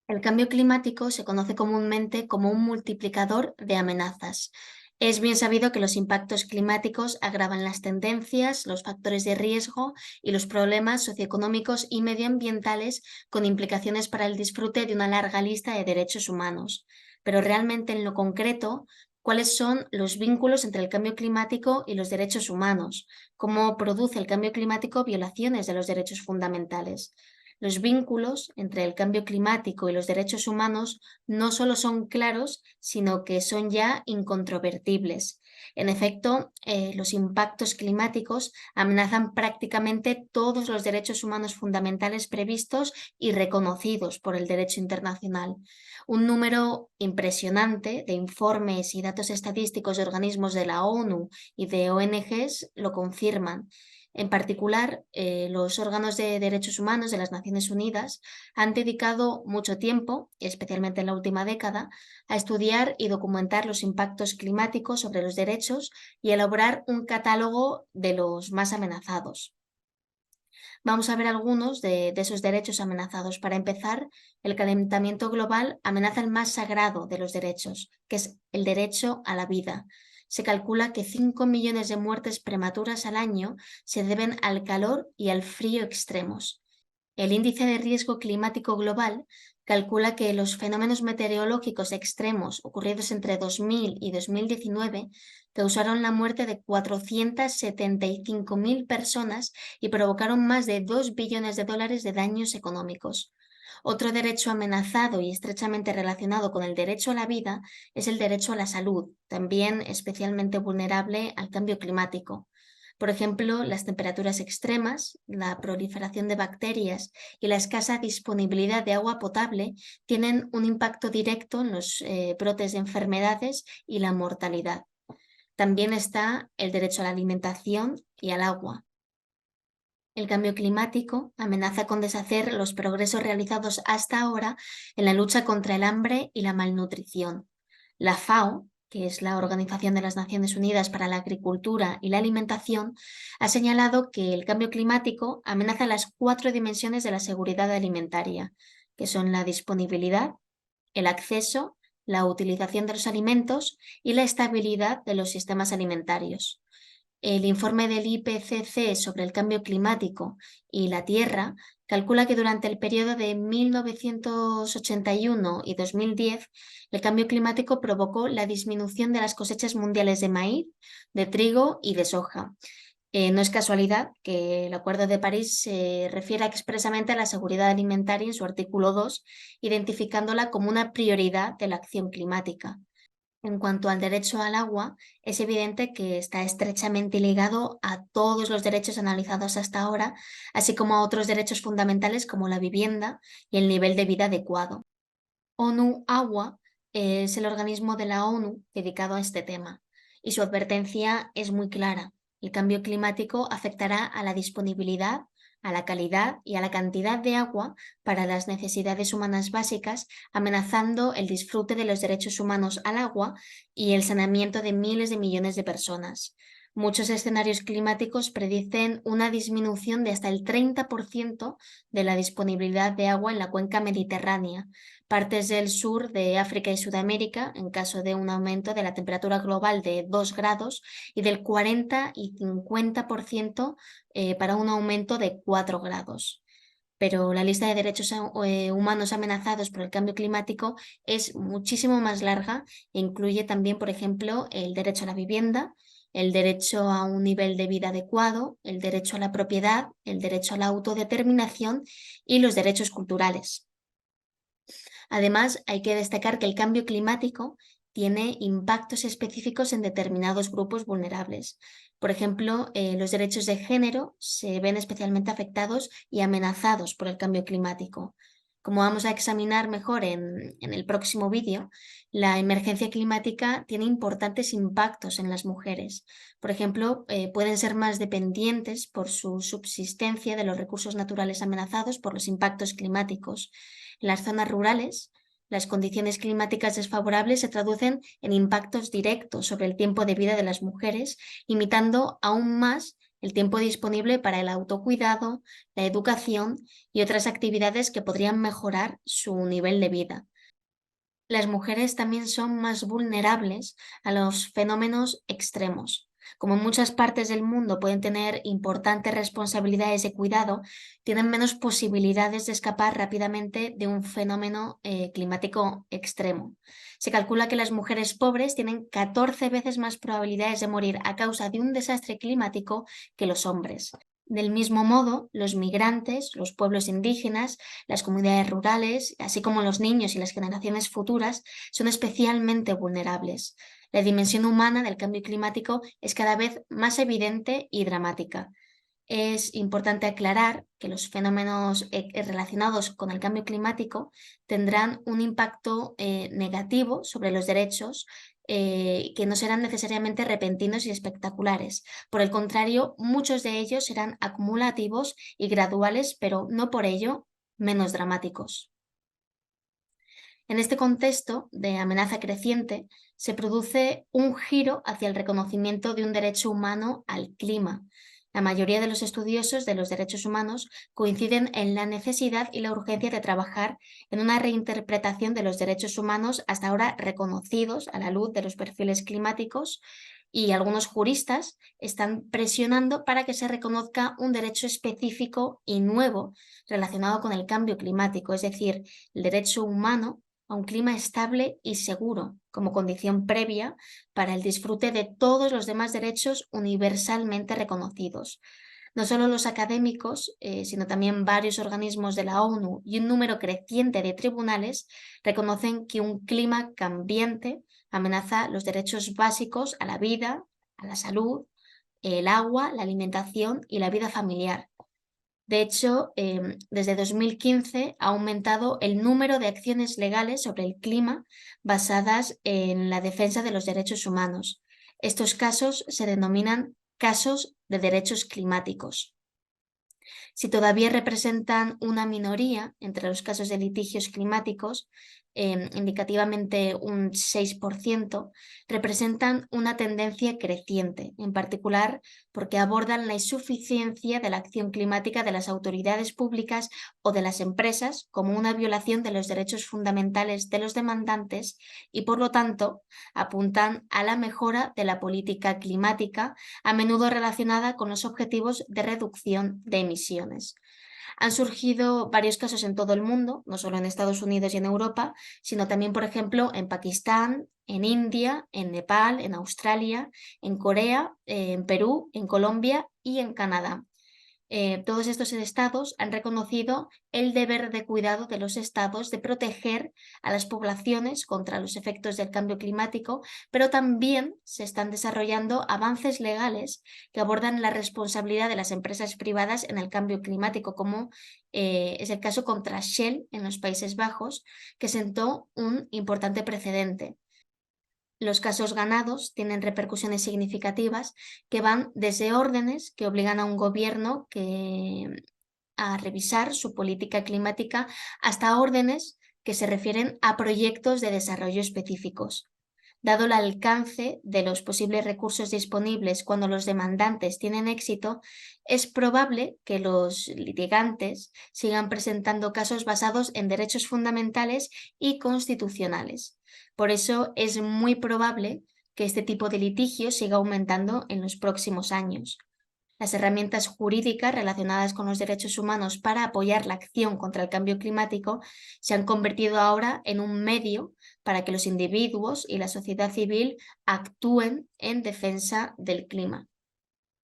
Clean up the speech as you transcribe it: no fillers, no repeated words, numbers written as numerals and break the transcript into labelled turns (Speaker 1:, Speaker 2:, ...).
Speaker 1: El cambio climático se conoce comúnmente como un multiplicador de amenazas. Es bien sabido que los impactos climáticos agravan las tendencias, los factores de riesgo y los problemas socioeconómicos y medioambientales con implicaciones para el disfrute de una larga lista de derechos humanos. Pero realmente en lo concreto, ¿cuáles son los vínculos entre el cambio climático y los derechos humanos? ¿Cómo produce el cambio climático violaciones de los derechos fundamentales? Los vínculos entre el cambio climático y los derechos humanos no solo son claros, sino que son ya incontrovertibles. En efecto, los impactos climáticos amenazan prácticamente todos los derechos humanos fundamentales previstos y reconocidos por el derecho internacional. Un número impresionante de informes y datos estadísticos de organismos de la ONU y de ONGs lo confirman. En particular, los órganos de derechos humanos de las Naciones Unidas han dedicado mucho tiempo, especialmente en la última década, a estudiar y documentar los impactos climáticos sobre los derechos y elaborar un catálogo de los más amenazados. Vamos a ver algunos de esos derechos amenazados. Para empezar, el calentamiento global amenaza el más sagrado de los derechos, que es el derecho a la vida. Se calcula que 5 millones de muertes prematuras al año se deben al calor y al frío extremos. El índice de riesgo climático global calcula que los fenómenos meteorológicos extremos ocurridos entre 2000 y 2019 causaron la muerte de 475.000 personas y provocaron más de 2 billones de dólares de daños económicos. Otro derecho amenazado y estrechamente relacionado con el derecho a la vida es el derecho a la salud, también especialmente vulnerable al cambio climático. Por ejemplo, las temperaturas extremas, la proliferación de bacterias y la escasa disponibilidad de agua potable tienen un impacto directo en los brotes de enfermedades y la mortalidad. También está el derecho a la alimentación y al agua. El cambio climático amenaza con deshacer los progresos realizados hasta ahora en la lucha contra el hambre y la malnutrición. La FAO, que es la Organización de las Naciones Unidas para la Agricultura y la Alimentación, ha señalado que el cambio climático amenaza las 4 dimensiones de la seguridad alimentaria, que son la disponibilidad, el acceso, la utilización de los alimentos y la estabilidad de los sistemas alimentarios. El informe del IPCC sobre el cambio climático y la Tierra calcula que durante el periodo de 1981 y 2010 el cambio climático provocó la disminución de las cosechas mundiales de maíz, de trigo y de soja. No es casualidad que el Acuerdo de París se refiera expresamente a la seguridad alimentaria en su artículo 2, identificándola como una prioridad de la acción climática. En cuanto al derecho al agua, es evidente que está estrechamente ligado a todos los derechos analizados hasta ahora, así como a otros derechos fundamentales como la vivienda y el nivel de vida adecuado. ONU Agua es el organismo de la ONU dedicado a este tema y su advertencia es muy clara. El cambio climático afectará a la disponibilidad, a la calidad y a la cantidad de agua para las necesidades humanas básicas, amenazando el disfrute de los derechos humanos al agua y el saneamiento de miles de millones de personas. Muchos escenarios climáticos predicen una disminución de hasta el 30% de la disponibilidad de agua en la cuenca mediterránea, partes del sur de África y Sudamérica, en caso de un aumento de la temperatura global de 2 grados, y del 40 y 50% para un aumento de 4 grados. Pero la lista de derechos humanos amenazados por el cambio climático es muchísimo más larga e incluye también, por ejemplo, el derecho a la vivienda, el derecho a un nivel de vida adecuado, el derecho a la propiedad, el derecho a la autodeterminación y los derechos culturales. Además, hay que destacar que el cambio climático tiene impactos específicos en determinados grupos vulnerables. Por ejemplo, los derechos de género se ven especialmente afectados y amenazados por el cambio climático. Como vamos a examinar mejor en el próximo vídeo, la emergencia climática tiene importantes impactos en las mujeres. Por ejemplo, pueden ser más dependientes por su subsistencia de los recursos naturales amenazados por los impactos climáticos. En las zonas rurales, las condiciones climáticas desfavorables se traducen en impactos directos sobre el tiempo de vida de las mujeres, limitando aún más el tiempo disponible para el autocuidado, la educación y otras actividades que podrían mejorar su nivel de vida. Las mujeres también son más vulnerables a los fenómenos extremos. Como en muchas partes del mundo pueden tener importantes responsabilidades de cuidado, tienen menos posibilidades de escapar rápidamente de un fenómeno climático extremo. Se calcula que las mujeres pobres tienen 14 veces más probabilidades de morir a causa de un desastre climático que los hombres. Del mismo modo, los migrantes, los pueblos indígenas, las comunidades rurales, así como los niños y las generaciones futuras, son especialmente vulnerables. La dimensión humana del cambio climático es cada vez más evidente y dramática. Es importante aclarar que los fenómenos relacionados con el cambio climático tendrán un impacto negativo sobre los derechos que no serán necesariamente repentinos y espectaculares. Por el contrario, muchos de ellos serán acumulativos y graduales, pero no por ello menos dramáticos. En este contexto de amenaza creciente, se produce un giro hacia el reconocimiento de un derecho humano al clima. La mayoría de los estudiosos de los derechos humanos coinciden en la necesidad y la urgencia de trabajar en una reinterpretación de los derechos humanos hasta ahora reconocidos a la luz de los perfiles climáticos, y algunos juristas están presionando para que se reconozca un derecho específico y nuevo relacionado con el cambio climático, es decir, el derecho humano a un clima estable y seguro, como condición previa para el disfrute de todos los demás derechos universalmente reconocidos. No solo los académicos, sino también varios organismos de la ONU y un número creciente de tribunales reconocen que un clima cambiante amenaza los derechos básicos a la vida, a la salud, el agua, la alimentación y la vida familiar. De hecho, desde 2015 ha aumentado el número de acciones legales sobre el clima basadas en la defensa de los derechos humanos. Estos casos se denominan casos de derechos climáticos. Si todavía representan una minoría entre los casos de litigios climáticos, indicativamente un 6%, representan una tendencia creciente, en particular porque abordan la insuficiencia de la acción climática de las autoridades públicas o de las empresas como una violación de los derechos fundamentales de los demandantes y, por lo tanto, apuntan a la mejora de la política climática, a menudo relacionada con los objetivos de reducción de emisiones. Han surgido varios casos en todo el mundo, no solo en Estados Unidos y en Europa, sino también, por ejemplo, en Pakistán, en India, en Nepal, en Australia, en Corea, en Perú, en Colombia y en Canadá. Todos estos estados han reconocido el deber de cuidado de los estados de proteger a las poblaciones contra los efectos del cambio climático, pero también se están desarrollando avances legales que abordan la responsabilidad de las empresas privadas en el cambio climático, como es el caso contra Shell en los Países Bajos, que sentó un importante precedente. Los casos ganados tienen repercusiones significativas que van desde órdenes que obligan a un gobierno a revisar su política climática hasta órdenes que se refieren a proyectos de desarrollo específicos. Dado el alcance de los posibles recursos disponibles cuando los demandantes tienen éxito, es probable que los litigantes sigan presentando casos basados en derechos fundamentales y constitucionales. Por eso es muy probable que este tipo de litigio siga aumentando en los próximos años. Las herramientas jurídicas relacionadas con los derechos humanos para apoyar la acción contra el cambio climático se han convertido ahora en un medio para que los individuos y la sociedad civil actúen en defensa del clima.